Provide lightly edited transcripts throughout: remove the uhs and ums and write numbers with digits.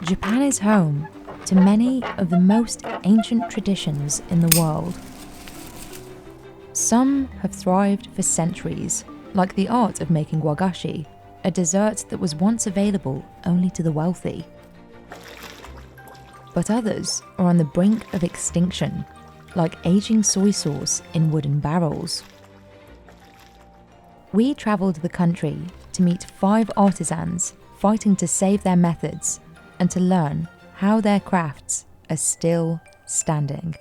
Japan is home to many of the most ancient traditions in the world. Some have thrived for centuries, like the art of making wagashi, a dessert that was once available only to the wealthy. But others are on the brink of extinction, like aging soy sauce in wooden barrels. We travelled the country to meet 5 artisans fighting to save their methods and to learn how their crafts are still standing.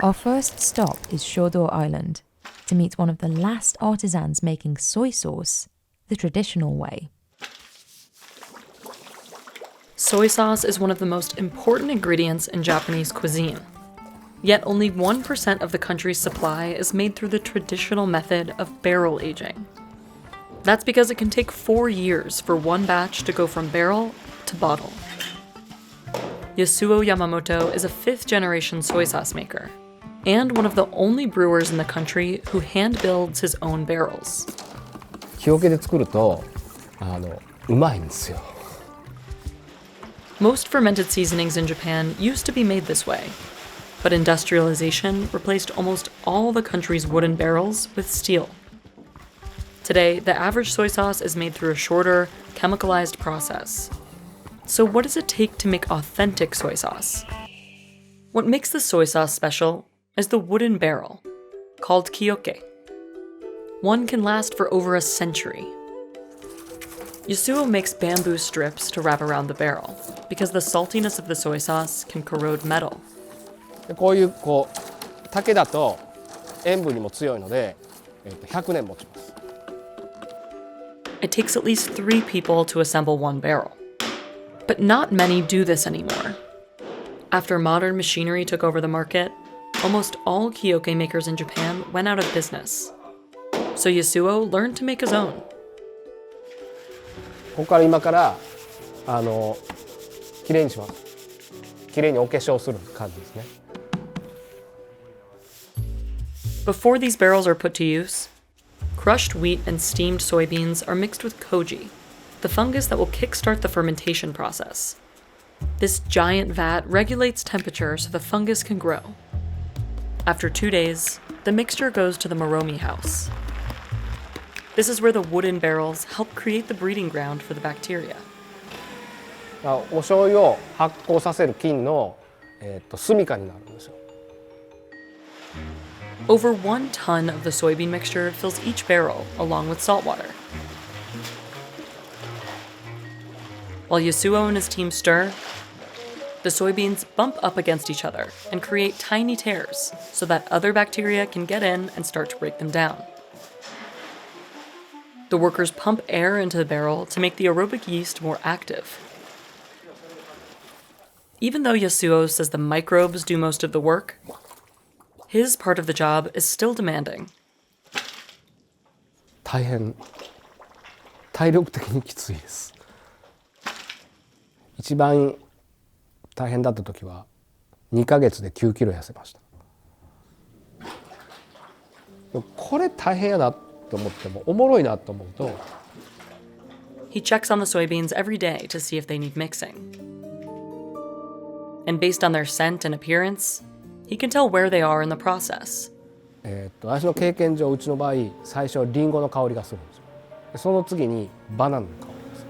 Our first stop is Shodo Island to meet one of the last artisans making soy sauce the traditional way. Soy sauce is one of the most important ingredients in Japanese cuisine. Yet only 1% of the country's supply is made through the traditional method of barrel aging. That's because it can take 4 years for one batch to go from barrel to bottle. Yasuo Yamamoto is a 5th-generation soy sauce maker, and one of the only brewers in the country who hand builds his own barrels. 木桶で作るとうまいんですよ。 Most fermented seasonings in Japan used to be made this way, but industrialization replaced almost all the country's wooden barrels with steel. Today, the average soy sauce is made through a shorter, chemicalized process. So what does it take to make authentic soy sauce? What makes the soy sauce special is the wooden barrel, called kioke. One can last for over a century. Yasuo makes bamboo strips to wrap around the barrel, because the saltiness of the soy sauce can corrode metal. こういう竹だと塩分にも強いので、100年持ちます。 It takes at least 3 people to assemble one barrel. But not many do this anymore. After modern machinery took over the market, almost all kioke makers in Japan went out of business. So Yasuo learned to make his own. ここから今からきれいにします。きれいにお化粧する感じですね。 Before these barrels are put to use, crushed wheat and steamed soybeans are mixed with koji, the fungus that will kickstart the fermentation process. This giant vat regulates temperature so the fungus can grow. After 2 days, the mixture goes to the Moromi house. This is where the wooden barrels help create the breeding ground for the bacteria. お醤油を発酵させる菌の住処になるんですよ。 Over 1 ton of the soybean mixture fills each barrel, along with salt water. While Yasuo and his team stir, the soybeans bump up against each other and create tiny tears so that other bacteria can get in and start to break them down. The workers pump air into the barrel to make the aerobic yeast more active. Even though Yasuo says the microbes do most of the work, his part of the job is still demanding. 大変体力的にきついです。一番大変だった時は2ヶ月で9キロ痩せました。これ大変やなと思ってもおもろいなと思うと。 He checks on the soybeans every day to see if they need mixing. And based on their scent and appearance, he can tell where they are in the process. 私の経験上うちの場合最初はリンゴの香りがするんですよ。その次にバナナの香りです。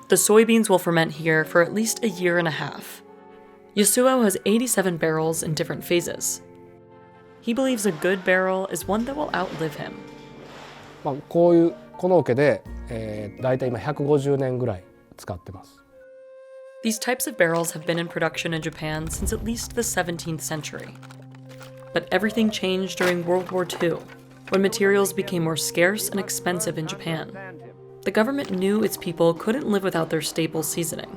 The soybeans will ferment here for at least a year and a half. Yasuo has 87 barrels in different phases. He believes a good barrel is one that will outlive him. この桶で、だいたい今150年ぐらい使ってます。 These types of barrels have been in production in Japan since at least the 17th century. But everything changed during World War II, when materials became more scarce and expensive in Japan. The government knew its people couldn't live without their staple seasoning.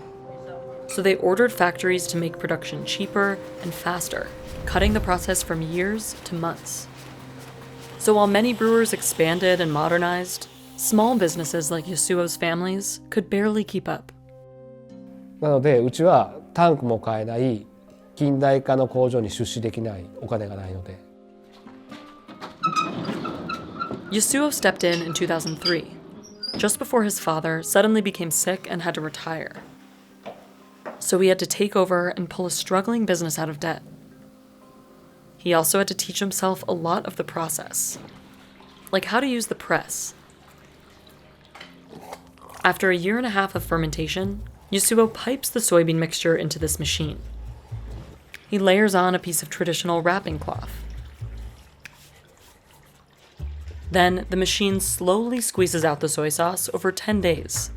So they ordered factories to make production cheaper and faster, cutting the process from years to months. So while many brewers expanded and modernized, small businesses like Yasuo's families could barely keep up. なのでうちはタンクも買えない近代化の工場に出資できないお金がないので。 Yasuo stepped in 2003. just before his father suddenly became sick and had to retire. So he had to take over and pull a struggling business out of debt. He also had to teach himself a lot of the process, like how to use the press. After a year and a half of fermentation, Yasuo pipes the soybean mixture into this machine. He layers on a piece of traditional wrapping cloth. Then the machine slowly squeezes out the soy sauce over 10 days.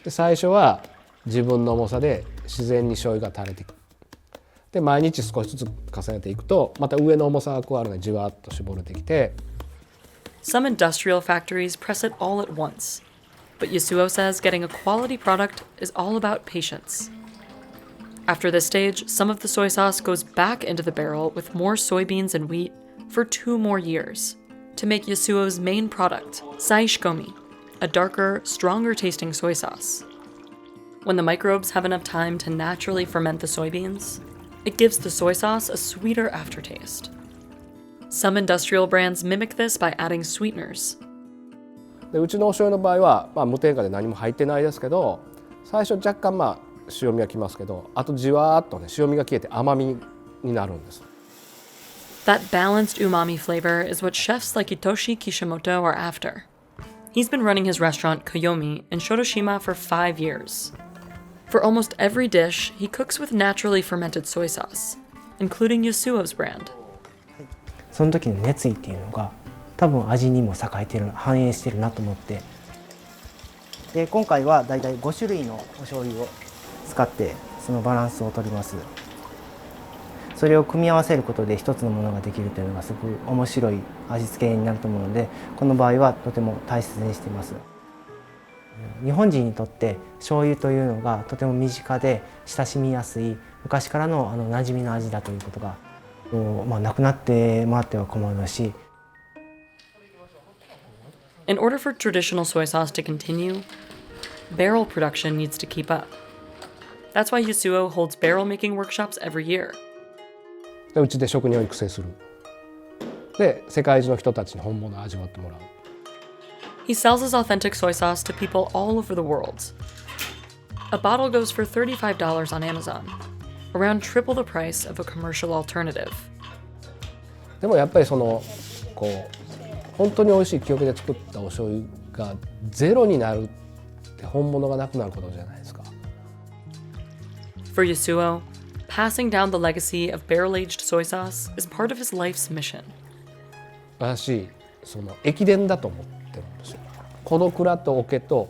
で最初は自分の重さで自然に醤油が垂れていく。で毎日少しずつ重ねていくとまた上の重さが加わるのでじわっと絞れてきて。Some industrial factories press it all at once, but Yasuo says getting a quality product is all about patience. After this stage, some of the soy sauce goes back into the barrel with more soybeans and wheat for 2 more years to make Yasuo's main product, saishikomi, a darker, stronger tasting soy sauce. When the microbes have enough time to naturally ferment the soybeans, it gives the soy sauce a sweeter aftertaste. Some industrial brands mimic this by adding sweeteners. でうちのお醤油の場合は、無添加で何も入ってないですけど、最初若干塩味がきますけど、あとじわーっとね塩味が消えて甘みになるんです。That balanced umami flavor is what chefs like Hitoshi Kishimoto are after. He's been running his restaurant Koyomi in Shotoshima for 5 years. For almost every dish, he cooks with naturally fermented soy sauce, including Yasuo's brand. その時の熱意っていうのが多分味にも栄えてる反映してるなと思って、で今回はだいたい5種類のお醤油を使ってそのバランスを取ります。それを組み合わせることで一つのものができるというのがすごく面白い味付けになると思うので、この場合はとても大切にしています。日本人にとって醤油というのがとても身近で親しみやすい昔からの馴染みの味だということがなくなってもらっては困るし。In order for traditional soy sauce to continue, barrel production needs to keep up. That's why Yasuo holds barrel making workshops every year. でうちで職人を育成する。で世界中の人たちに本物を味わってもらう。He sells his authentic soy sauce to people all over the world. A bottle goes for $35 on Amazon, around triple the price of a commercial alternative. でもやっぱり本当に美味しい木桶で作ったお醤油がゼロになるって本物がなくなることじゃないですか。For Yasuo, passing down the legacy of barrel-aged soy sauce is part of his life's mission. 私駅伝だと思ってるんですよ。この蔵と桶と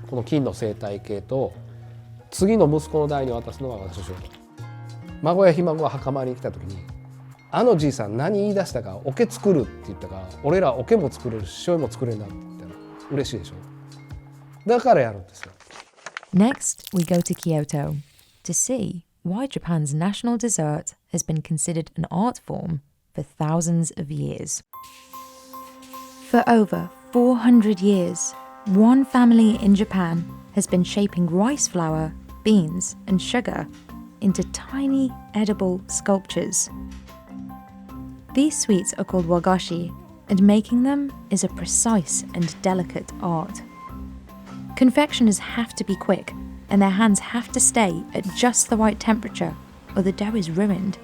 この金の生態系と次の息子の代に渡すのが私の仕事。孫やひ孫が袴に来た時にあのじいさん何言い出したか桶作るって言ったから俺ら桶も作れるし醤油も作れるなって言ったら嬉しいでしょ。だからやるんですよ。Next, we go to Kyoto to see why Japan's national dessert has been considered an art form for thousands of years. For over 400 years, one family in Japan has been shaping rice flour, beans, and sugar into tiny edible sculptures. These sweets are called wagashi, and making them is a precise and delicate art. Confectioners have to be quick, and their hands have to stay at just the right temperature, or the dough is ruined.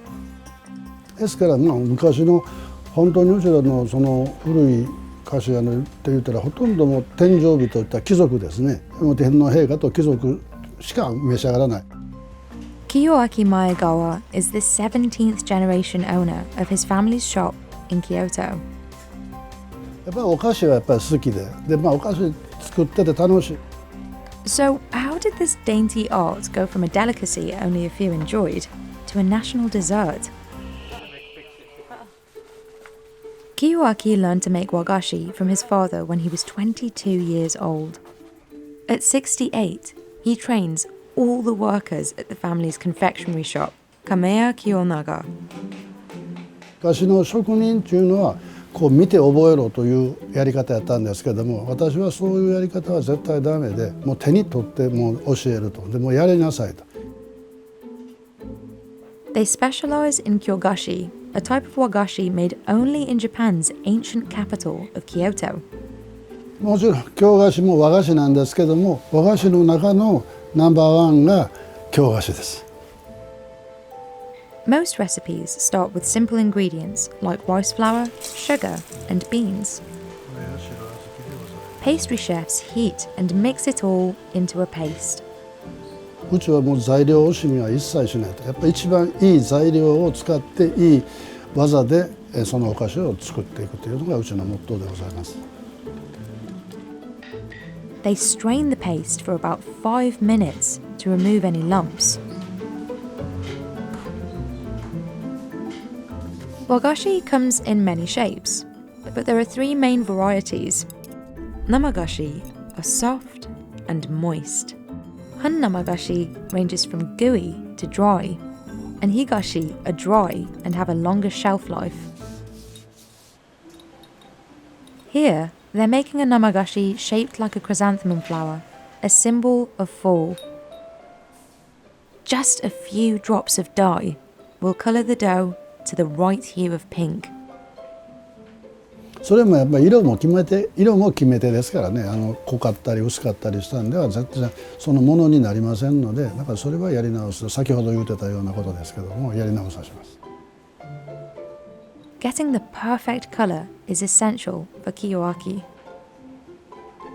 ですから昔の本当にうちらのその古い菓子屋のって言ったらほとんども天上人といった貴族ですね。天皇陛下と貴族しか召し上がらない。Kiyoaki Maegawa is the 17th generation owner of his family's shop in Kyoto. やっぱりお菓子はやっぱり好きで、お菓子作ってて楽しい。So, how did this dainty art go from a delicacy only a few enjoyed to a national dessert? Kiyoaki learned to make wagashi from his father when he was 22 years old. At 68, he trains all the workers at the family's confectionery shop, Kameya Kiyonaga. 菓子の職人っていうのは見て覚えろというやり方やったんですけども、私はそういうやり方は絶対ダメで、もう手に取ってもう教えると。でもやりなさいと。They specialize in kyogashi, a type of wagashi made only in Japan's ancient capital of Kyoto. もちろん京菓子も和菓子なんですけども、和菓子の中のナンバーワンが京菓子です。Most recipes start with simple ingredients like rice flour, sugar, and beans. Pastry chefs heat and mix it all into a paste. うちはもう材料惜しみは一切しないと。やっぱり一番いい材料を使っていい技でそのお菓子を作っていくというのがうちのモットーでございます。They strain the paste for about 5 minutes to remove any lumps. Wagashi comes in many shapes, but there are 3 main varieties. Namagashi are soft and moist. Han namagashi ranges from gooey to dry, and higashi are dry and have a longer shelf life. Here, they're making a namagashi shaped like a chrysanthemum flower, a symbol of fall. Just a few drops of dye will colour the dough to the right hue of pink. それもやっぱり色も決め手ですからね。濃かったり薄かったりしたんでは絶対そのものになりませんので、だからそれはやり直す。先ほど言ってたようなことですけども、やり直さします。Getting the perfect colour is essential for kiyoaki.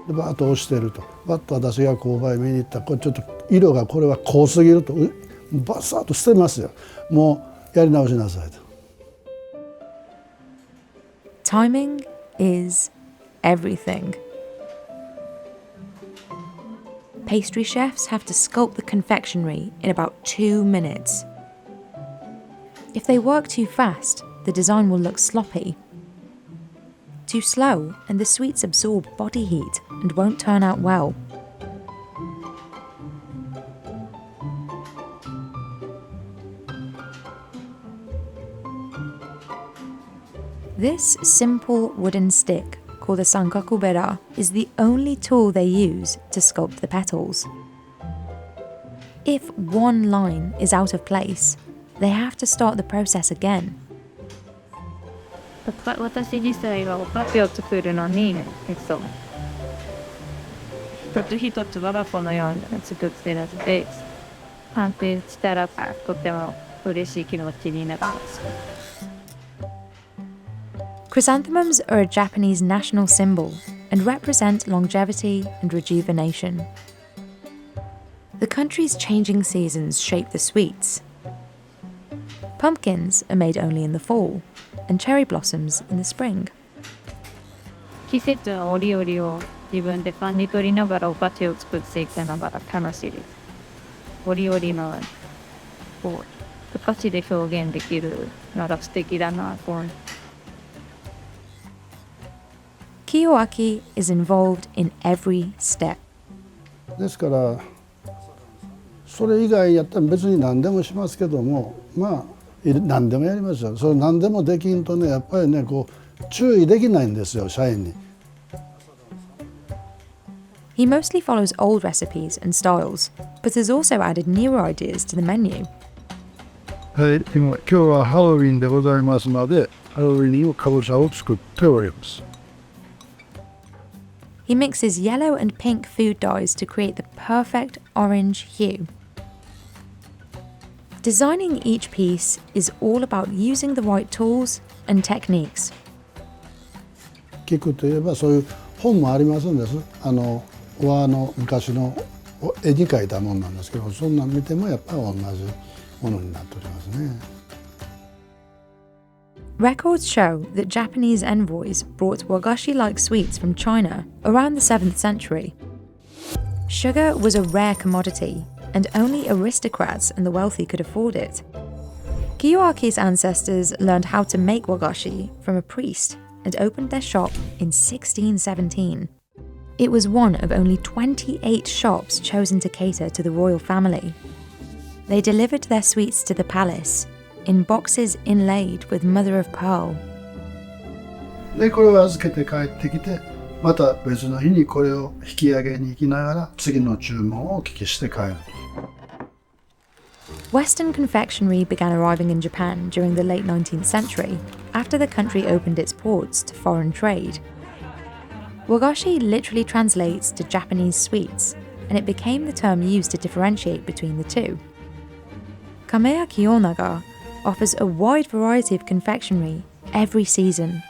でバーッと押してると、バッと私が購買見に行ったら、これちょっと色がこれは濃すぎるとバサッと捨てますよ。もうやり直しなさいと。Timing is everything. Pastry chefs have to sculpt the confectionery in about 2 minutes. If they work too fast, the design will look sloppy. Too slow, and the sweets absorb body heat and won't turn out well. This simple wooden stick, called a sankakubera, is the only tool they use to sculpt the petals. If one line is out of place, they have to start the process again. 私自体はお菓子を作るのに、一つ一つ我が子のように作ってるので、完成したらとても嬉しい気持ちになります。Chrysanthemums are a Japanese national symbol and represent longevity and rejuvenation. The country's changing seasons shape the sweets. Pumpkins are made only in the fall, and cherry blossoms in the spring. 季節の折々を自分で感じ取りながらお菓子を作っていくのが楽しいです。折々のお菓子で表現できるのが素敵だなと思います。Kiyoaki is involved in every step. ですからそれ以外やったら別に何でもしますけども、まあ何でもやりますよ。それ何でもできんとね、やっぱりねこう注意できないんですよ、社員に。He mostly follows old recipes and styles, but has also added newer ideas to the menu. はい、今日はハロウィンでございますので、ハロウィンのかぼちゃを作っております。He mixes yellow and pink food dyes to create the perfect orange hue. Designing each piece is all about using the right tools and techniques. 菊といえばそういう本もありますんです。和の昔の絵に描いたものなんですけど、そんなん見てもやっぱり同じものになっておりますね。Records show that Japanese envoys brought wagashi-like sweets from China around the 7th century. Sugar was a rare commodity, and only aristocrats and the wealthy could afford it. Kiyoaki's ancestors learned how to make wagashi from a priest and opened their shop in 1617. It was one of only 28 shops chosen to cater to the royal family. They delivered their sweets to the palace in boxes inlaid with mother of pearl. でこれを預けて帰ってきて、また別の日にこれを引き上げに行きながら次の注文をお聞きして帰る。Western confectionery began arriving in Japan during the late 19th century, after the country opened its ports to foreign trade. Wagashi literally translates to Japanese sweets, and it became the term used to differentiate between the two. Kameya Kiyonaga offers a wide variety of confectionery every season.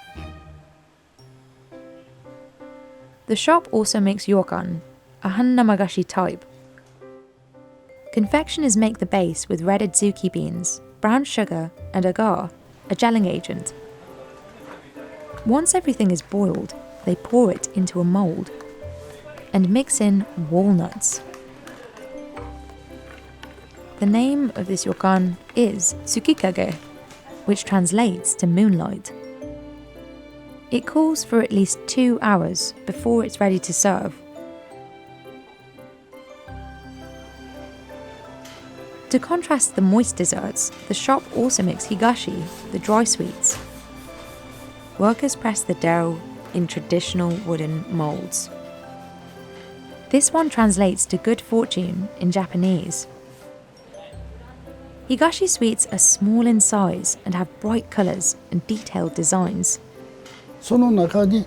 The shop also makes ryokan, a han-namagashi type. Confectioners make the base with red adzuki beans, brown sugar, and agar, a gelling agent. Once everything is boiled, they pour it into a mould and mix in walnuts. The name of this ryokan is Tsukikage, which translates to moonlight. It cools for at least 2 hours before it's ready to serve. To contrast the moist desserts, the shop also makes higashi, the dry sweets. Workers press the dough in traditional wooden moulds. This one translates to good fortune in Japanese. Higashi sweets are small in size and have bright colours and detailed designs. その中に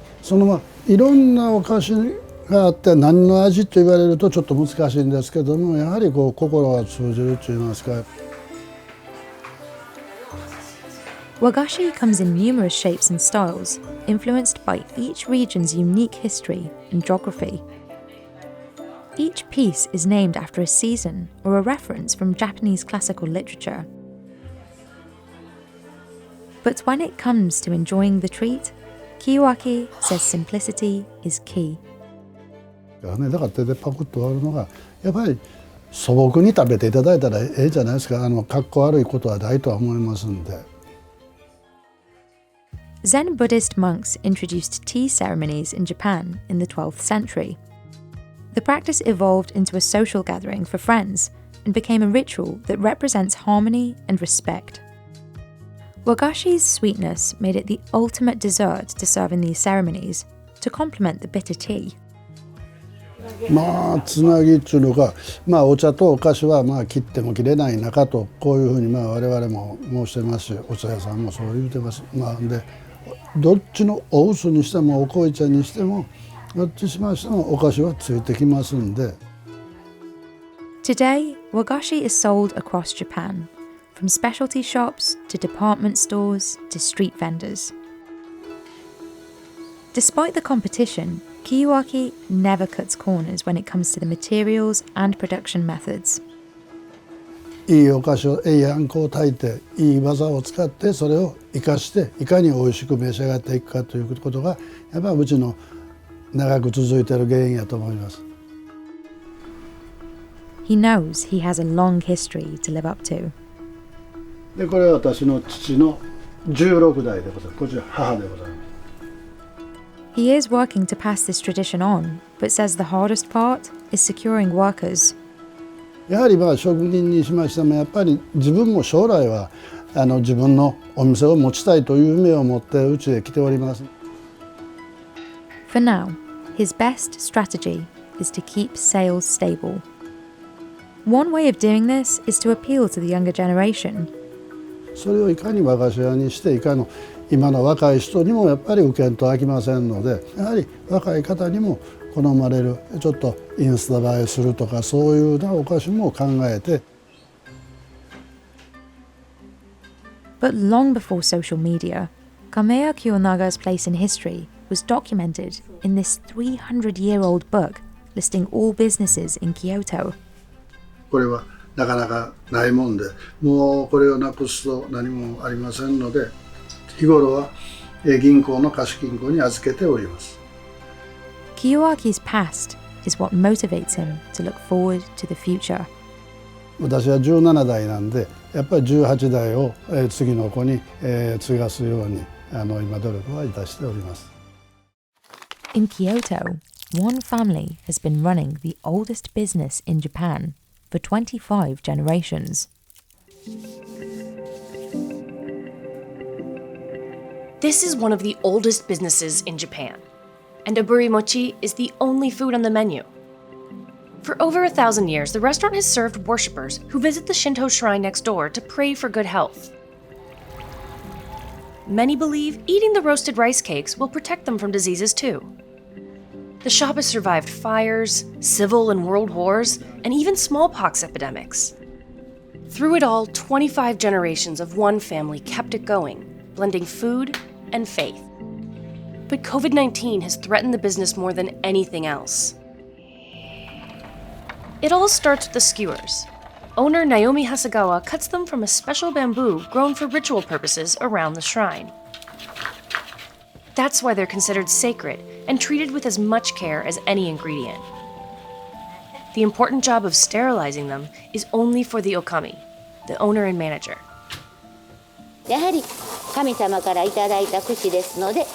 いろんなお菓子があって何の味と言われるとちょっと難しいんですけども、やはり心が通じるといいますか。 Wagashi comes in numerous shapes and styles, influenced by each region's unique history and geography. Each piece is named after a season or a reference from Japanese classical literature. But when it comes to enjoying the treat, Kiyoaki says simplicity is key. だから手でパクッと割るのがやっぱり素朴に食べていただいたらええじゃないですか。かっこ悪いことはないとは思いますんで。 Zen Buddhist monks introduced tea ceremonies in Japan in the 12th century. The practice evolved into a social gathering for friends and became a ritual that represents harmony and respect. Wagashi's sweetness made it the ultimate dessert to serve in these ceremonies, to complement the bitter tea. つなぎっていうのが、お茶とお菓子は切っても切れない仲とこういうふうに我々も申してますし、お茶屋さんもそう言うてます。でどっちのお薄にしてもお濃茶にしてもどっちしましてもお菓子はついてきますんで。 Today, Wagashi is sold across Japan, from specialty shops to department stores to street vendors. Despite the competition, Kiyoaki never cuts corners when it comes to the materials and production methods. いいお菓子をいいあんこを炊いていい技を使ってそれを生かしていかに美味しく召し上がっていくかということがやっぱりうちの長く続いている原因やと思います。 He knows he has a long history to live up to. でこれは私の父の16代でございます。こちら母でございます。 He is working to pass this tradition on, but says the hardest part is securing workers. やはり職人にしましてもやっぱり自分も将来は自分のお店を持ちたいという夢を持ってうちへ来ております。 For now, his best strategy is to keep sales stable. One way of doing this is to appeal to the younger generation. それをいかに和菓子屋にしていかの今の若い人にもやっぱり受けんと飽きませんので、やはり若い方にも好まれるちょっとインスタ映えするとかそういうようなお菓子も考えて。 But long before social media, Kameya Kiyonaga's place in history was documented in this 300-year-old book listing all businesses in Kyoto. これはなかなかないもんで、もうこれをなくすと何もありませんので、日頃は銀行の貸金庫に預けております。 Kiyoaki's past is what motivates him to look forward to the future. 私は17代なんで、やっぱり18代を次の子に継がすように今努力はいたしております。 In Kyoto, one family has been running the oldest business in Japan for 25 generations. This is one of the oldest businesses in Japan, and aburi mochi is the only food on the menu. For over 1,000 years, the restaurant has served worshippers who visit the Shinto shrine next door to pray for good health. Many believe eating the roasted rice cakes will protect them from diseases too. The shop has survived fires, civil and world wars, and even smallpox epidemics. Through it all, 25 generations of one family kept it going, blending food and faith. But COVID-19 has threatened the business more than anything else. It all starts with the skewers. Owner Naomi Hasegawa cuts them from a special bamboo grown for ritual purposes around the shrine. That's why they're considered sacred and treated with as much care as any ingredient. The important job of sterilizing them is only for the okami, the owner and manager. やはり神様からいただいた櫛ですので、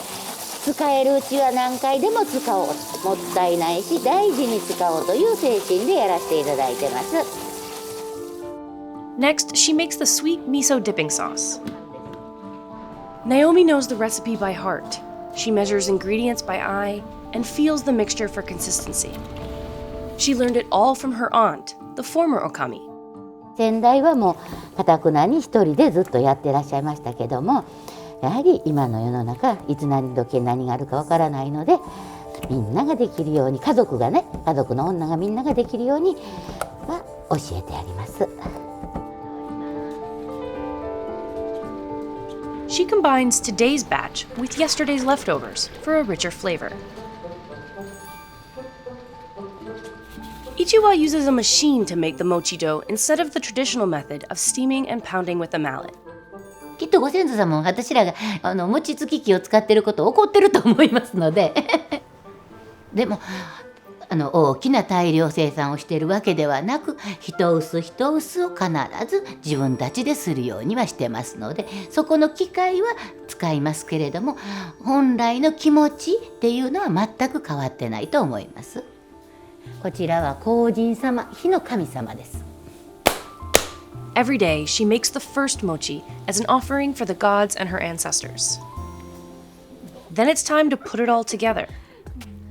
使えるうちは何回でも使おう、もったいないし大事に使おうという精神でやらせていただいてます。 Next, she makes the sweet miso dipping sauce. Naomi knows the recipe by heart. She measures ingredients by eye and feels the mixture for consistency. She learned it all from her aunt, the former okami. 先代はもうかたくなに一人でずっとやってらっしゃいましたけども、やはり今の世の中いつ何時何があるかわからないので、みんなができるように、家族の女がみんなができるようには教えてあります。 She combines today's batch with yesterday's leftovers for a richer flavor. Ichiwa uses a machine to make the mochi dough instead of the traditional method of steaming and pounding with a mallet. きっとご先祖様も私らが餅つき機を使っていることを怒ってると思いますのででも大きな大量生産をしているわけではなく、一薄一薄を必ず自分たちでするようにはしてますので、そこの機械は使いますけれども、本来の気持ちっていうのは全く変わってないと思います。こちらは黄神様、火の神様です。 Every day, she makes the first mochi as an offering for the gods and her ancestors. Then it's time to put it all together.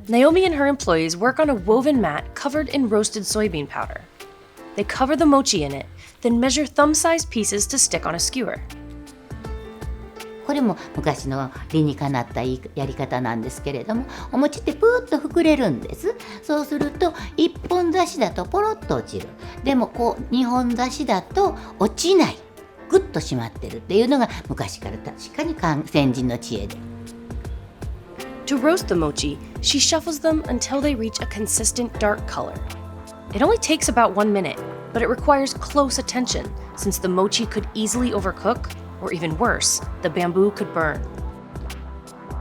Naomi and her employees work on a woven mat covered in roasted soybean powder. They cover the mochi in it, then measure thumb-sized pieces to stick on a skewer. これも昔の理にかなったやり方なんですけれども、お餅ってプーッと膨れるんです。そうすると一本刺しだとポロッと落ちる。でもこう二本刺しだと落ちない。グッと締まってるっていうのが昔から確かに先人の知恵で。To roast the mochi, she shuffles them until they reach a consistent dark color. It only takes about 1 minute, but it requires close attention since the mochi could easily overcook, or even worse, the bamboo could burn.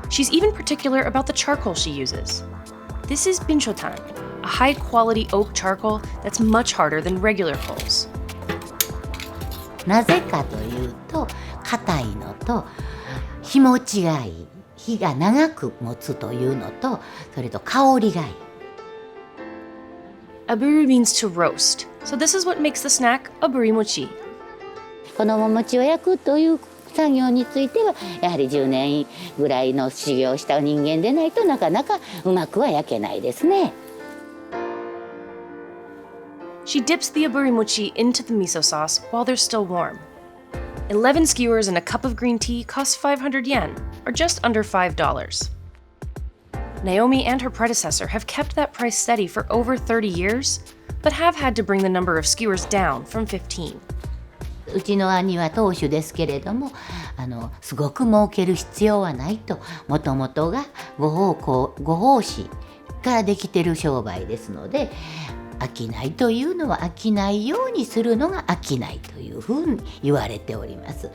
She's even particular about the charcoal she uses. This is binshotan, a high-quality oak charcoal that's much harder than regular coals. なぜかというと、硬いのと日持ちがいい。火が長く持つというのと、それと香りがいい。Aburi means to roast, so this is what makes the snack aburi mochi. このお餅を焼くという作業については、やはり10年ぐらいの修行をした人間でないとなかなかうまくは焼けないですね。She dips the aburi mochi into the miso sauce while they're still warm. 11 skewers and a cup of green tea cost 500 yen, or just under $5. Naomi and her predecessor have kept that price steady for over 30 years, but have had to bring the number of skewers down from 15. うちの兄は当主ですけれども、すごく儲ける必要はないと、もともとがご奉仕からできてる商売ですので、商いというのは商いようにするのが商いというふうに言われております。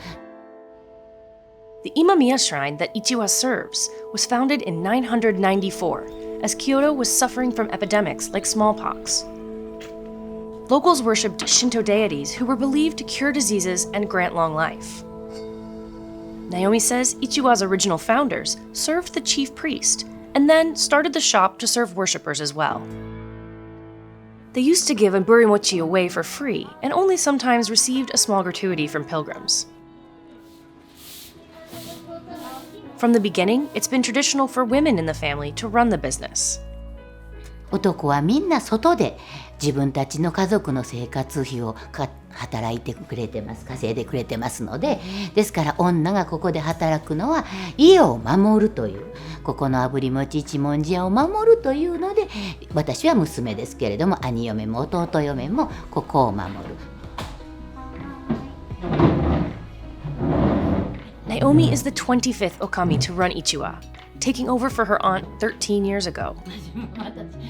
The Imamiya shrine that Ichiwa serves was founded in 994, as Kyoto was suffering from epidemics like smallpox. Locals worshipped Shinto deities who were believed to cure diseases and grant long life. Naomi says Ichiwa's original founders served the chief priest, and then started the shop to serve worshippers as well. They used to give aburi mochi away for free, and only sometimes received a small gratuity from pilgrims. From the beginning, it's been traditional for women in the family to run the business. 男はみんな外で自分たちの家族の生活費を働いてくれてます、稼いでくれてますので、ですから女がここで働くのは家を守るという、ここの炙り餅一文字屋を守るというので、私は娘ですけれども兄嫁も弟嫁もここを守る。Naomi is the 25th Okami to run Ichiwa, taking over for her aunt 13 years ago.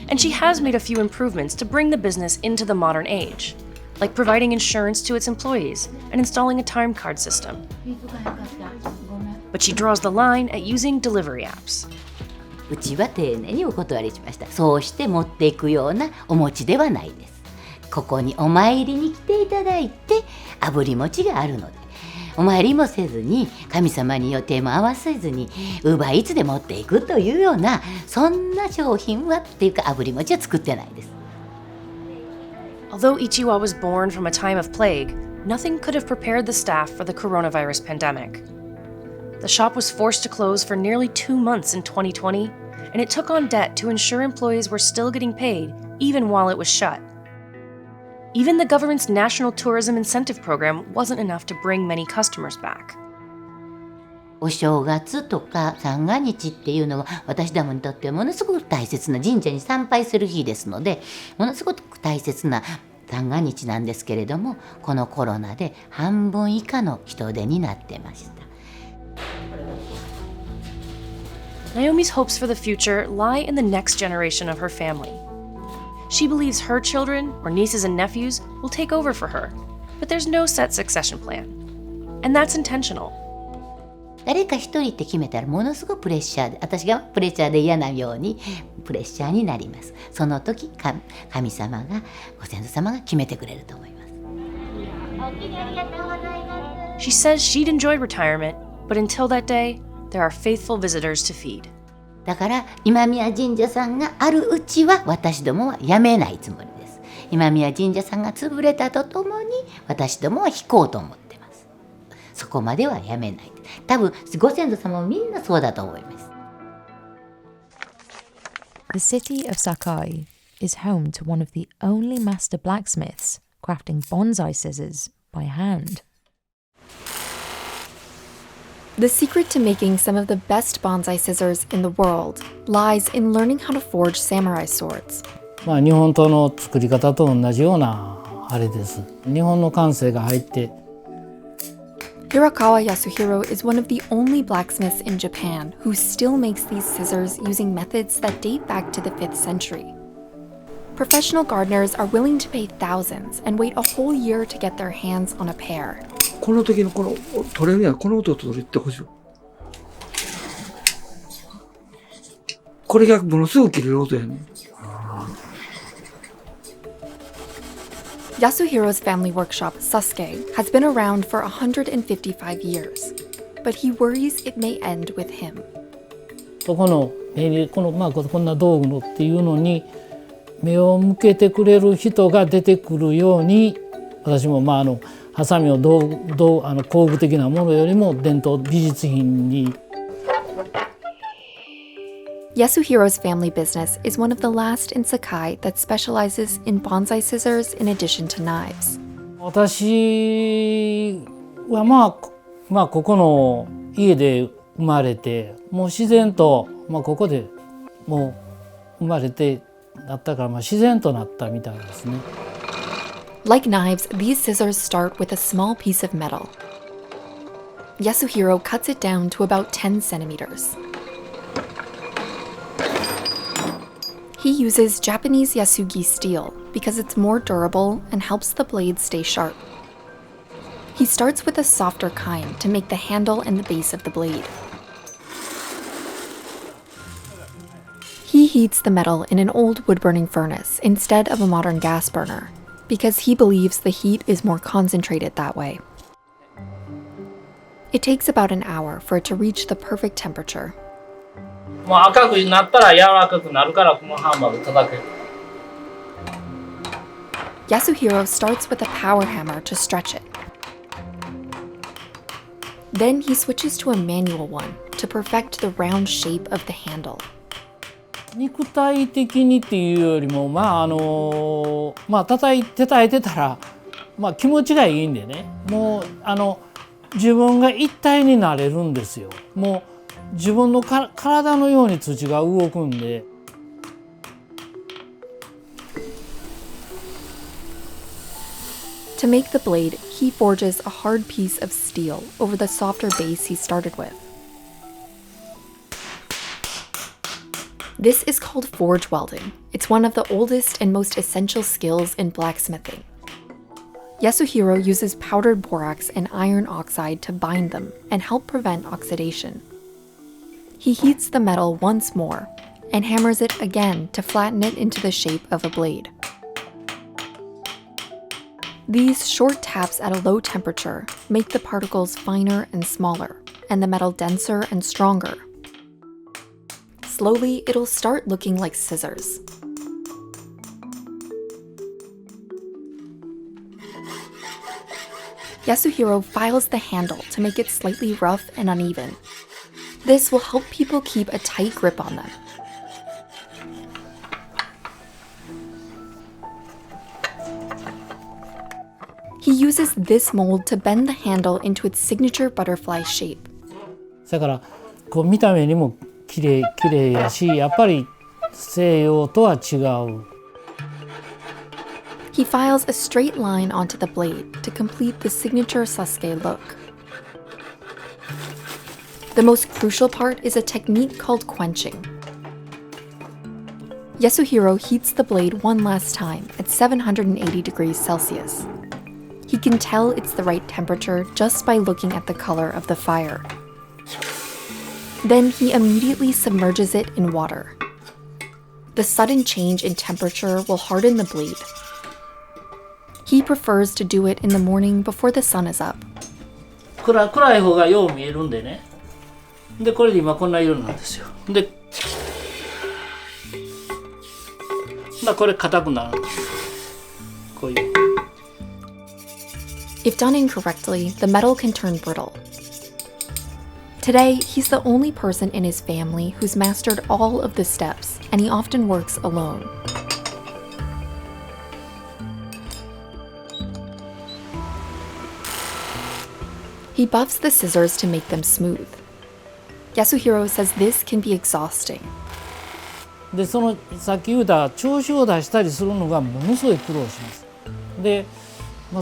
And she has made a few improvements to bring the business into the modern age, like providing insurance to its employees and installing a time card system. But she draws the line at using delivery apps. うちは丁寧にお断りしました。そうして持っていくようなお餅ではないです。ここにお参りに来ていただいて炙り餅があるので、お参りもせずに神様に予定も合わせずにウーバーイーツで持っていくというような、そんな商品はっていうか炙り餅は作ってないです。Although Ichiwa was born from a time of plague, nothing could have prepared the staff for the coronavirus pandemic. The shop was forced to close for nearly 2 months in 2020, and it took on debt to ensure employees were still getting paid even while it was shut. Even the government's National Tourism Incentive Program wasn't enough to bring many customers back. お正月とか三が日っていうのは私どもにとってものすごく大切な、神社に参拝する日ですので、ものすごく大切な三が日なんですけれども、このコロナで半分以下の人手になってました。Naomi's hopes for the future lie in the next generation of her family. She believes her children or nieces and nephews will take over for her, but there's no set succession plan. And that's intentional. 誰か一人って決めたらものすごくプレッシャーで、私がプレッシャーで嫌なようにプレッシャーになります。その時神様が、ご先祖様が決めてくれると思います。She says she'd enjoy retirement, but until that day, there are faithful visitors to feed. だから今宮神社さんがあるうちは私どもは辞めないつもりです。今宮神社さんが潰れたとともに私どもは引こうと思ってます。そこまでは辞めない。多分ご先祖様もみんなそうだと思います。The city of Sakai is home to one of the only master blacksmiths crafting bonsai scissors by hand. The secret to making some of the best bonsai scissors in the world lies in learning how to forge samurai swords. 日本刀の作り方と同じようなあれです。日本の感性が入って。Hirakawa Yasuhiro is one of the only blacksmiths in Japan who still makes these scissors using methods that date back to the 5th century. Professional gardeners are willing to pay thousands and wait a whole year to get their hands on a pair. この時のこの取れるにはこの音を取ってほしい。これがものすごく切れる音やね。Yasuhiro's family workshop, Sasuke, has been around for 155 years, but he worries it may end with him. こんな道具のっていうのに目を向けてくれる人が出てくるように、私もハサミを工具的なものよりも伝統美術品に。Yasuhiro's family business is one of the last in Sakai that specializes in bonsai scissors in addition to knives. 私はここの家で生まれて、もう自然とここでもう生まれてだったから自然となったみたいですね。Like knives, these scissors start with a small piece of metal. Yasuhiro cuts it down to about 10 centimeters. He uses Japanese Yasugi steel because it's more durable and helps the blade stay sharp. He starts with a softer kind to make the handle and the base of the blade. He heats the metal in an old wood-burning furnace instead of a modern gas burner, because he believes the heat is more concentrated that way. It takes about an hour for it to reach the perfect temperature. もう赤くなったら柔らかくなるからこのハンマーで叩ける。Yasuhiro starts with a power hammer to stretch it. Then he switches to a manual one to perfect the round shape of the handle. 肉体的にっていうよりも叩いてたら、気持ちがいいんでね、もう自分が一体になれるんですよ。もう自分の体のように土が動くんで。To make the blade, he forges a hard piece of steel over the softer base he started with. This is called forge welding. It's one of the oldest and most essential skills in blacksmithing. Yasuhiro uses powdered borax and iron oxide to bind them and help prevent oxidation. He heats the metal once more and hammers it again to flatten it into the shape of a blade. These short taps at a low temperature make the particles finer and smaller, and the metal denser and stronger. Slowly, it'll start looking like scissors. Yasuhiro files the handle to make it slightly rough and uneven. This will help people keep a tight grip on them. He uses this mold to bend the handle into its signature butterfly shape. だから見た目にも綺麗やし、やっぱり西洋とは違う。He files a straight line onto the blade to complete the signature Sasuke look. The most crucial part is a technique called quenching. Yasuhiro heats the blade one last time at 780 degrees Celsius. He can tell it's the right temperature just by looking at the color of the fire. Then he immediately submerges it in water. The sudden change in temperature will harden the blade. He prefers to do it in the morning before the sun is up. 暗い方がよう見えるんでね。でこれで今こんな色なんですよ。で、これ硬くなるんです。こういう。If done incorrectly, the metal can turn brittle. Today, he's the only person in his family who's mastered all of the steps, and he often works alone. He buffs the scissors to make them smooth. Yasuhiro says this can be exhausting. でさっき言うた調子を出したりするのがものすごい苦労します。で、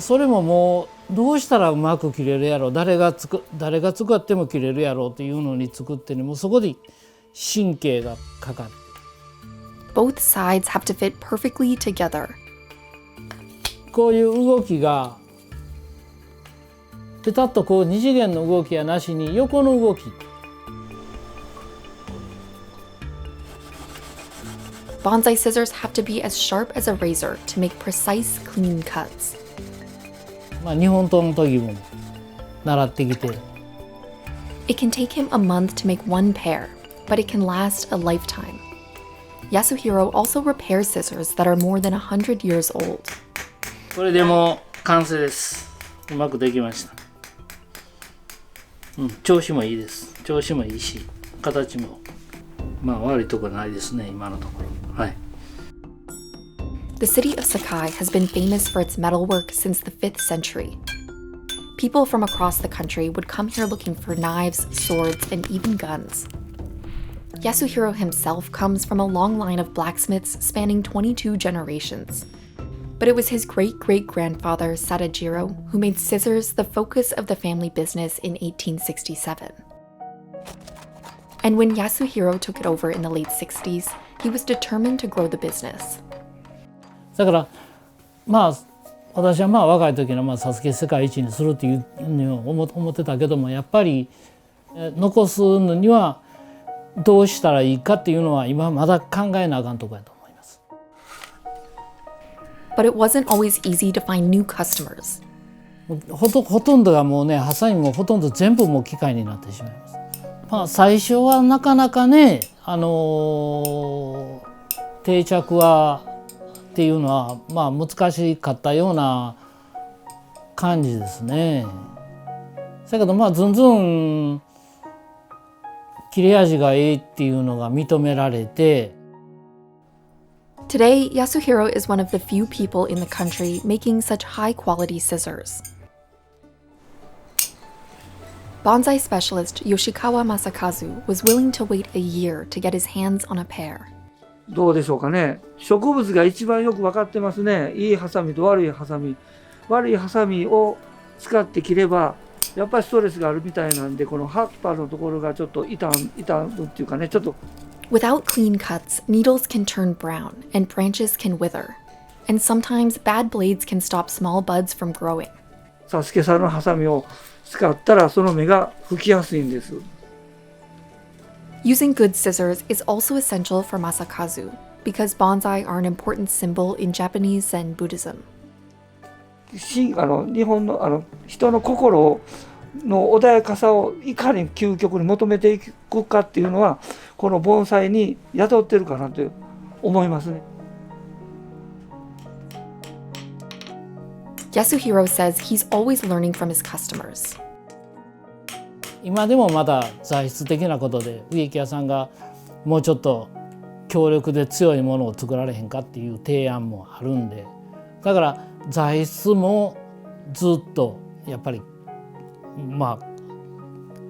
それももうどうしたらうまく切れるやろ、誰が使っても切れるやろうっていうのに作ってね、もうそこで神経がかかる。Both sides have to fit perfectly together. こういう動きがペタッと2次元の動きやなしに横の動き。Bonsai scissors have to be as sharp as a razor to make precise, clean cuts. 日本刀の時も習ってきて。It can take him a month to make one pair, but it can last a lifetime. Yasuhiro also repairs scissors that are more than 100 years old. これでもう完成です。うまくできました。調子もいいです。調子もいいし、形も悪いところないですね、今のところ。はい。The city of Sakai has been famous for its metalwork since the 5th century. People from across the country would come here looking for knives, swords, and even guns. Yasuhiro himself comes from a long line of blacksmiths spanning 22 generations. But it was his great-great-grandfather, Satajiro, who made scissors the focus of the family business in 1867. And when Yasuhiro took it over in the late 60s, he was determined to grow the business. だから私は若い時のサスケ世界一にするっていうのを思ってたけども、やっぱり残すのにはどうしたらいいかっていうのは今まだ考えなあかんとこやと思います。But it wasn't always easy to find new customers. ほとんどがもうね、ハサミもほとんど全部もう機械になってしまいます。最初はなかなかね、定着はっていうのは難しかったような感じですね。だけどずんずん切れ味がいいっていうのが認められて、Today, Yasuhiro is one of the few people in the country making such high-quality scissors. Bonsai specialist Yoshikawa Masakazu was willing to wait a year to get his hands on a pair. どうでしょうかね。植物が一番よく分かってますね。いいハサミと悪いハサミ。悪いハサミを使って切れば、やっぱりストレスがあるみたいなんで、この葉っぱのところがちょっと傷むっていうかね、ちょっと。Without clean cuts, needles can turn brown and branches can wither. And sometimes bad blades can stop small buds from growing. サスケさんのハサミを使ったらその芽が吹きやすいんです。Using good scissors is also essential for Masakazu because bonsai are an important symbol in Japanese Zen Buddhism. 日本の人の心の穏やかさをいかに究極に求めていくかっていうのはこの盆栽に宿ってるかなと思いますね。Yasuhiro says he's always learning from his customers. 今でもまだ材質的なことで植木屋さんがもうちょっと強力で強いものを作られへんかっていう提案もあるんで、だから材質もずっとやっぱり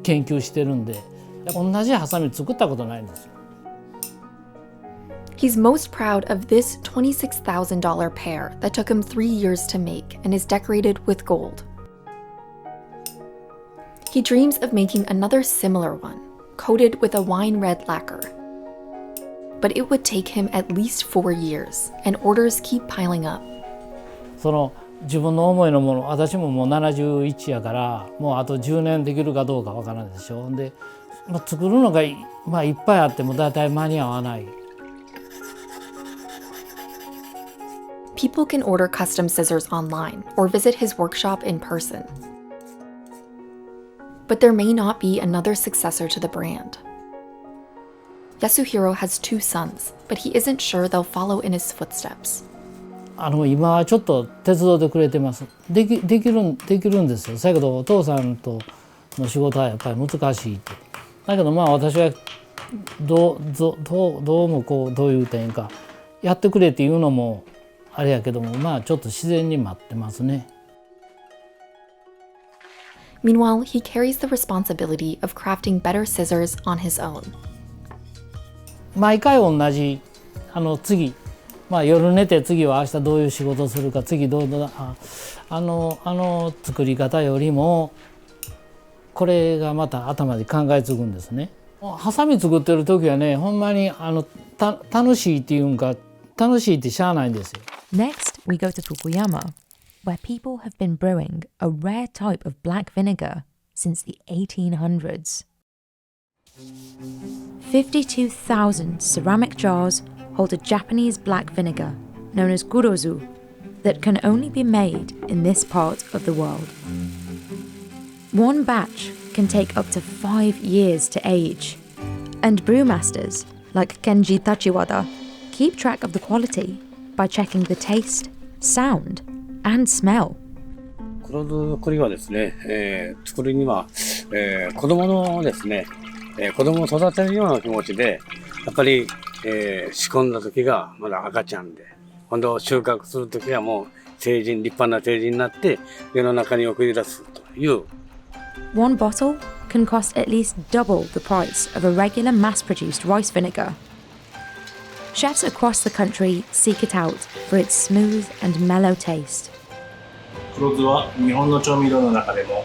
研究してるんで、同じハサミ作ったことないんですよ。He's most proud of this $26,000 pair that took him 3 years to make and is decorated with gold. He dreams of making another similar one, coated with a wine red lacquer. But it would take him at least 4 years, and orders keep piling up. その自分の思いのもの、私ももう71やからもうあと10年できるかどうかわからないでしょ。で、作るのがいっぱいあってもだいたい間に合わない。People can order custom scissors online or visit his workshop in person. But there may not be another successor to the brand. Yasuhiro has 2 sons, but he isn't sure they'll follow in his footsteps. 今はちょっと手伝ってくれてます。できるんですよ。だけどお父さんとの仕事はやっぱり難しいって。だけど私はどうもどういう点かやってくれっていうのもあれやけどもちょっと自然に待ってますね。Meanwhile, he carries the responsibility of crafting better scissors on his own. 毎回同じ次、夜寝て次は明日どういう仕事をするか、次作り方よりもこれがまた頭で考えつくんですね。ハサミ作ってる時はね、ほんまに楽しいっていうんか、楽しいってしゃあないんですよ。Next, we go to Fukuyama, where people have been brewing a rare type of black vinegar since the 1800s. 52,000 ceramic jars hold a Japanese black vinegar known as gurozu that can only be made in this part of the world. One batch can take up to 5 years to age, and brewmasters like Kenji Tachiwada keep track of the quality by checking the taste, sound, and smell. 黒酢の栗はですね、作るには、子供のですね、子供を育てるような気持ちでやっぱり、仕込んだ時がまだ赤ちゃんで、今度収穫する時はもう立派な成人になって世の中に送り出すという。One bottle can cost at least double the price of a regular mass-produced rice vinegar. Chefs across the country seek it out for its smooth and mellow taste. 黒酢は日本の調味料の中でも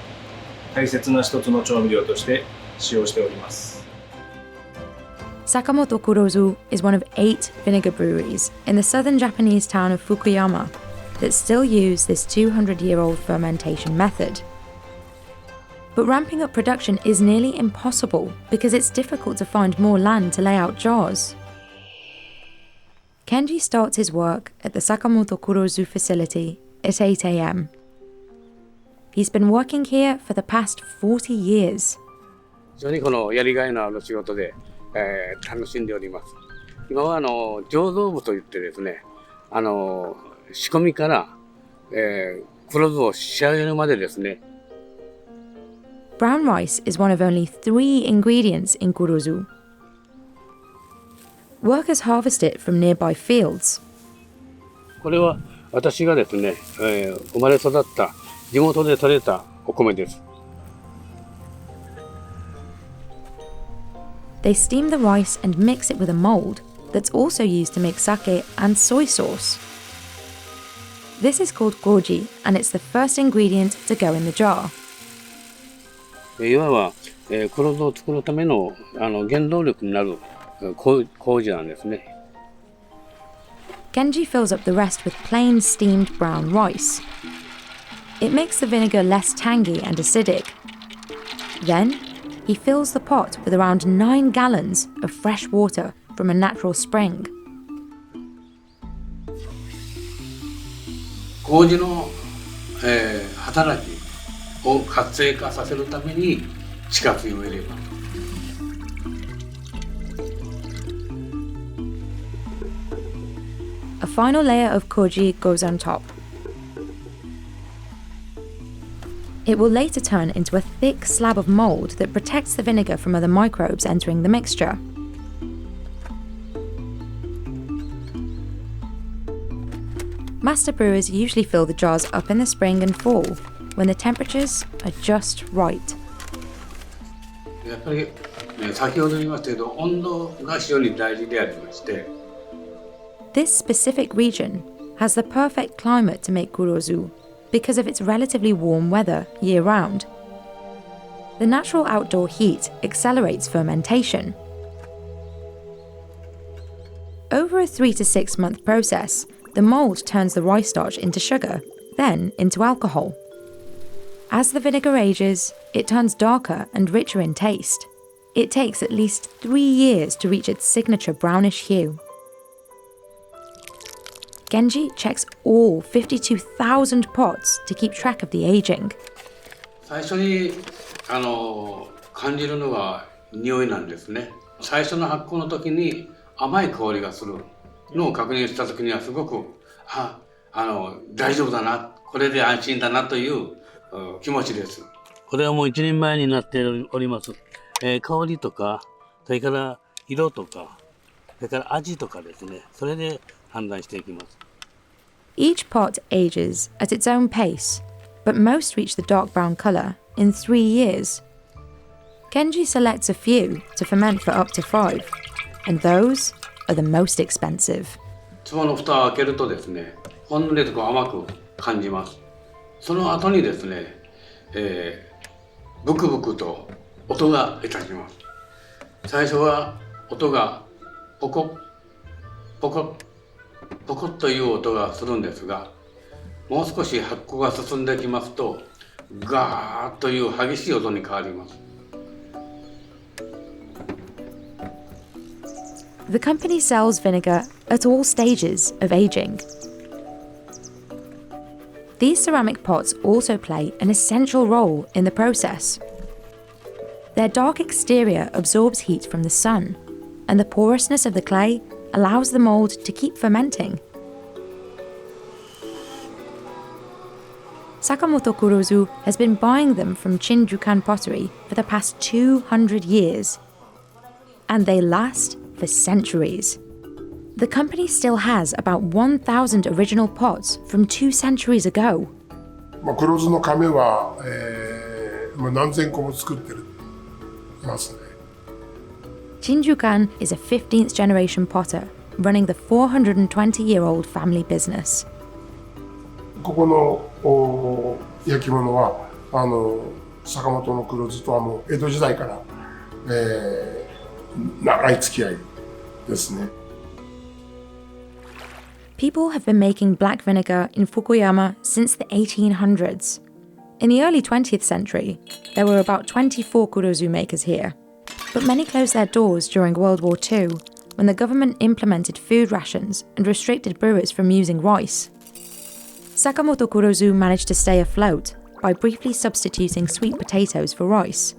大切な一つの調味料として使用しております。Sakamoto Kurozu is one of 8 vinegar breweries in the southern Japanese town of Fukuyama that still use this 200-year-old fermentation method. But ramping up production is nearly impossible because it's difficult to find more land to lay out jars. Kenji starts his work at the Sakamoto Kurozu facility at 8 a.m. He's been working here for the past 40 years. 非常にこのやりがいのある仕事で、楽しんでおります。今は醸造部といってですね、仕込みから、黒酢を仕上げるまでですね。Brown rice is one of only 3 ingredients in kurozu. Workers harvest it from nearby fields これは私がですね、生まれ育った地元で採れたお米です。They steam the rice and mix it with a mold that's also used to make sake and soy sauce. This is called goji, and it's the first ingredient to go in the jar. いわば、黒酢を作るための原動力になる麹なんですね。Genji fills up the rest with plain steamed brown rice. It makes the vinegar less tangy and acidic. Then, he fills the pot with around 9 gallons of fresh water from a natural spring. 麹の、働きを活性化させるために地下水を入れます。A final layer of koji goes on top. It will later turn into a thick slab of mold that protects the vinegar from other microbes entering the mixture. Master brewers usually fill the jars up in the spring and fall, when the temperatures are just right. やっぱり、先ほど言いましたけど、温度が非常に大事でありまして。This specific region has the perfect climate to make kurozu because of its relatively warm weather year-round. The natural outdoor heat accelerates fermentation. Over a 3 to 6 month process, the mold turns the rice starch into sugar, then into alcohol. As the vinegar ages, it turns darker and richer in taste. It takes at least 3 years to reach its signature brownish hue. Genji checks all 52,000 pots to keep track of the aging. 最初に感じるのは匂いなんですね。最初の発酵の時に甘い香りがするのを確認した時にはすごく大丈夫だな、これで安心だなという気持ちです。これはもう一人前になっております。香りとか、それから色とか、それから味とかですね。それで判断していきます。Each pot ages at its own pace, but most reach the dark brown colour in 3 years. Genji selects a few to ferment for up to 5, and those are the most expensive. 壺の蓋を開けるとですね、ほんのりと甘く感じます。その後にですね、ブクブクと音がいたします。最初は音がポコッポコッポコッという音がするんですが、もう少し発酵が進んできますとガーッという激しい音に変わります。The company sells vinegar at all stages of aging. These ceramic pots also play an essential role in the process. Their dark exterior absorbs heat from the sun, and the porousness of the clay allows the mold to keep fermenting. Sakamoto Kurozu has been buying them from Shinjukan pottery for the past 200 years, and they last for centuries. The company still has about 1,000 original pots from 2 centuries ago. 黒酢の甕は、何千個も作ってますね。Shinjukan is a 15th generation potter running the 420-year-old family business. ここの焼き物は坂本の黒酢とはもう江戸時代から、長い付き合いですね。People have been making black vinegar in Fukuyama since the 1800s. In the early 20th century, there were about 24 kurozu makers here, but many closed their doors during World War II when the government implemented food rations and restricted brewers from using rice. Sakamoto Kurozu managed to stay afloat by briefly substituting sweet potatoes for rice.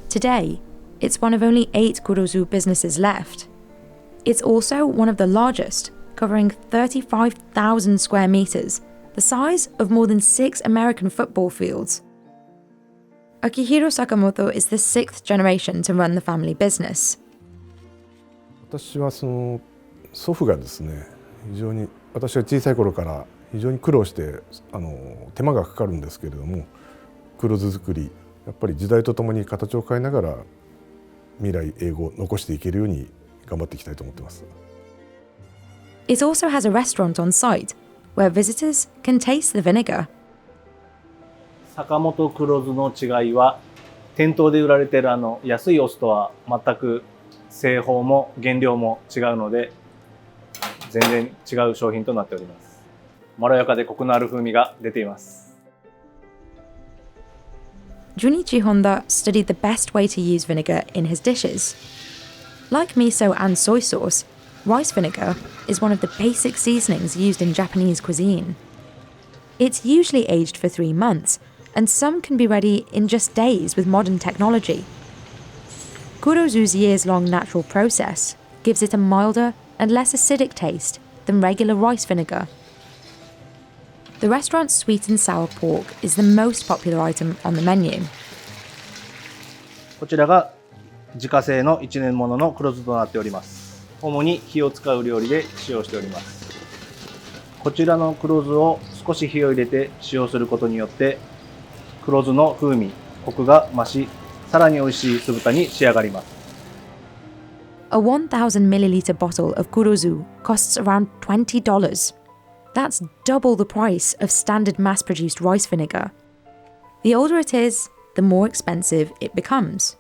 Today, it's one of only 8 kurozu businesses left. It's also one of the largest, covering 35,000 square meters, the size of more than 6 American football fields. Akihiro Sakamoto is the 6th generation to run the family business. 私はその祖父がですね、非常に私は小さい頃から非常に苦労して手間がかかるんですけれども、黒酢作りやっぱり時代とともに形を変えながら未来永劫残していけるように頑張っていきたいと思ってます。It also has a restaurant on site where visitors can taste the vinegar. 坂本黒酢の違いは、店頭で売られている安いお酢とは全く製法も原料も違うので、全然違う商品となっております。まろやかでコクのある風味が出ています。Junichi Honda studied the best way to use vinegar in his dishes. Like miso and soy sauce, rice vinegar is one of the basic seasonings used in Japanese cuisine. It's usually aged for 3 months, and some can be ready in just days with modern technology. Kurozu's years-long natural process gives it a milder and less acidic taste than regular rice vinegar. The restaurant's sweet and sour pork is the most popular item on the menu. こちらが自家製の1年ものの黒酢となっております。主に火を使う料理で使用しております。こちらの黒酢を少し火を入れて使用することによって黒酢の風味、コクが増し、さらに美味しい酢豚に仕上がります。A 1,000 milliliter bottle of kurozu costs around $20. That's double the price of standard mass-produced rice vinegar. The older it is, the more expensive it becomes.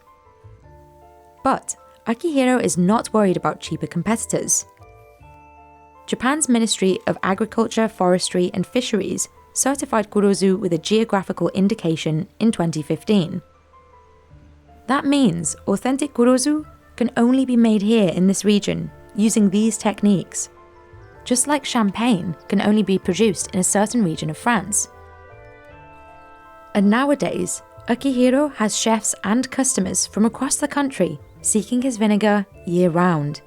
But Akihiro is not worried about cheaper competitors. Japan's Ministry of Agriculture, Forestry and Fisheries certified kurozu with a geographical indication in 2015. That means authentic kurozu can only be made here in this region using these techniques, just like champagne can only be produced in a certain region of France. And nowadays, Akihiro has chefs and customers from across the country seeking his vinegar year-round.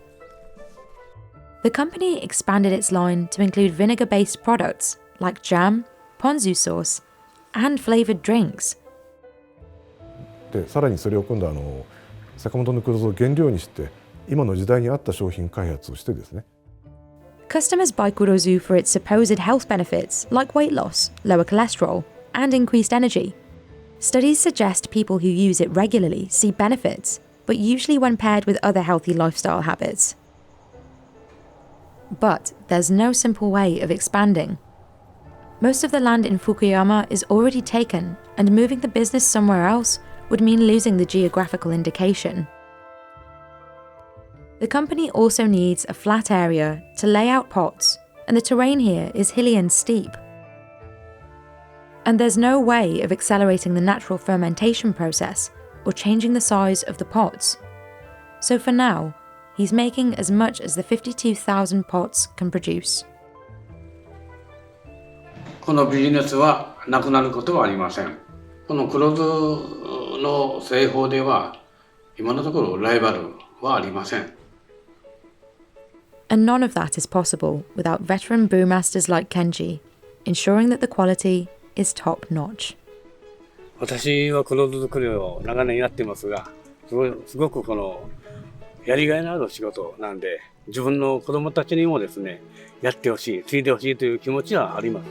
The company expanded its line to include vinegar-based products like jam, ponzu sauce, and flavoured drinks. でさらにそれを今度坂本の黒酢を原料にして今の時代に合った商品開発をしてですね。Customers buy kurozu for its supposed health benefits like weight loss, lower cholesterol, and increased energy. Studies suggest people who use it regularly see benefits, but usually when paired with other healthy lifestyle habits. But there's no simple way of expanding. Most of the land in Fukuyama is already taken, and moving the business somewhere else would mean losing the geographical indication. The company also needs a flat area to lay out pots, and the terrain here is hilly and steep. And there's no way of accelerating the natural fermentation process or changing the size of the pots. So for now, he's making as much as the 52,000 pots can produce. このビジネスはなくなることはありません。この黒酢の製法では今のところライバルはありません。And none of that is possible without veteran brewmasters like Kenji, ensuring that the quality is top-notch. 私は黒酢作りを長年やってますが、すごくこのやりがいのある仕事なんで、自分の子供たちにもですね、やってほしい、継いでほしいという気持ちはあります。